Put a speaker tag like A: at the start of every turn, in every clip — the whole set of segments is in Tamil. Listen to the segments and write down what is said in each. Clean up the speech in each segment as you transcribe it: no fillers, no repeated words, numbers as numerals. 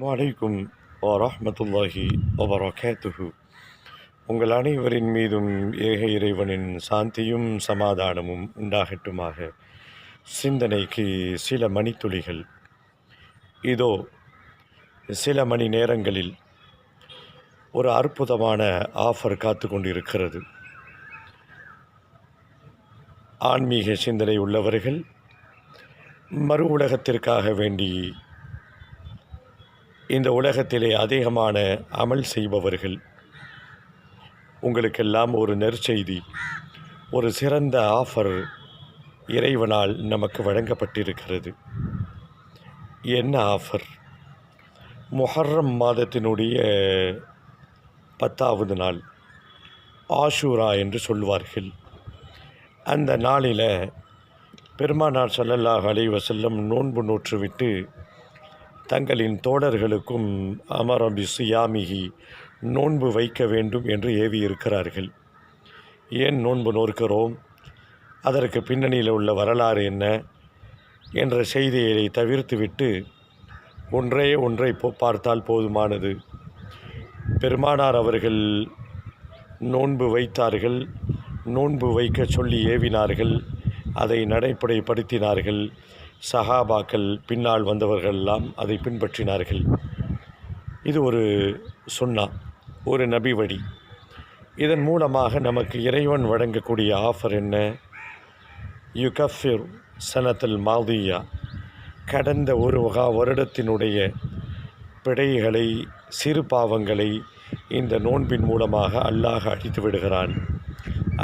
A: அலைக்கும் வரஹ்மத்துல்லாஹி வபரகாத்துஹு. உங்கள் அனைவரின் மீதும் ஏக இறைவனின் சாந்தியும் சமாதானமும் உண்டாகட்டுமாக. சிந்தனைக்கு சில மணித்துளிகள். இதோ சில மணி நேரங்களில் ஒரு அற்புதமான ஆஃபர் காத்து கொண்டிருக்கிறது. ஆன்மீக சிந்தனை உள்ளவர்கள், மறு உலகத்திற்காக வேண்டி இந்த உலகத்திலே அதிகமான அமல் செய்பவர்கள், உங்களுக்கெல்லாம் ஒரு நற்செய்தி, ஒரு சிறந்த ஆஃபர் இறைவனால் நமக்கு வழங்கப்பட்டிருக்கிறது. என்ன ஆஃபர்? முஹர்ரம் மாதத்தினுடைய 10வது நாள், ஆஷூரா என்று சொல்வார்கள். அந்த நாளில் பெருமானார் ஸல்லல்லாஹு அலைஹி வஸல்லம் நோன்பு நோற்றுவிட்டு தங்களின் தோழர்களுக்கும் அமரபி சியாமிகி, நோன்பு வைக்க வேண்டும் என்று ஏவியிருக்கிறார்கள். ஏன் நோன்பு நோக்கிறோம், அதற்கு பின்னணியில் உள்ள வரலாறு என்ன என்ற செய்தியை தவிர்த்துவிட்டு ஒன்றை பார்த்தால் போதுமானது. பெருமானார் அவர்கள் நோன்பு வைத்தார்கள், நோன்பு வைக்க சொல்லி ஏவினார்கள், அதை நடைமுறைப்படுத்தினார்கள். சஹாபாக்கள், பின்னால் வந்தவர்களெல்லாம் அதை பின்பற்றினார்கள். இது ஒரு சுன்னா, ஒரு நபி வழி. இதன் மூலமாக நமக்கு இறைவன் வழங்கக்கூடிய ஆஃபர் என்ன? யுகஃபிர் சனத்தல் மாதியா, கடந்த ஒரு வருடத்தினுடைய பிழைகளை, சிறு பாவங்களை இந்த நோன்பின் மூலமாக அல்லாஹ் அழித்து விடுகிறான்,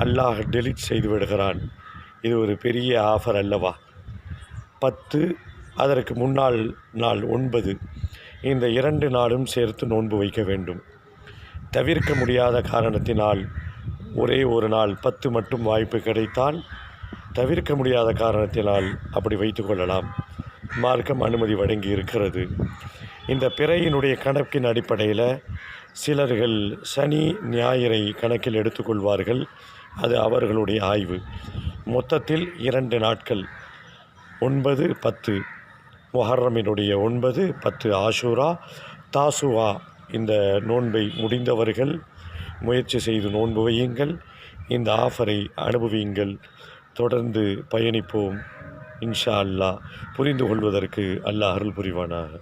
A: அல்லாஹ் டெலிட் செய்து விடுகிறான். இது ஒரு பெரிய ஆஃபர் அல்லவா? 10, அதற்கு முன்னாள் நாள் 9, இந்த 2 நாளும் சேர்த்து நோன்பு வைக்க வேண்டும். தவிர்க்க முடியாத காரணத்தினால் ஒரே ஒரு நாள் 10 மட்டும் வாய்ப்பு கிடைத்தால், தவிர்க்க முடியாத காரணத்தினால் அப்படி வைத்து கொள்ளலாம். மார்க்கம் அனுமதி வழங்கி இருக்கிறது. இந்த பிறையினுடைய கணக்கின் அடிப்படையில் சிலர்கள் சனி ஞாயிறை கணக்கில் எடுத்துக்கொள்வார்கள். அது அவர்களுடைய ஆய்வு. மொத்தத்தில் 2 நாட்கள், 9, 10, முஹர்ரமினுடைய 9, 10 ஆஷூரா, தாசுவா. இந்த நோன்பை முடிந்தவர்கள் முயற்சி செய்து நோன்பு வையுங்கள். இந்த ஆஃபரை அனுபவியுங்கள். தொடர்ந்து பயணிப்போம். இன்ஷா அல்லாஹ். புரிந்து கொள்வதற்கு அல்லாஹ் அருள் புரிவானாக.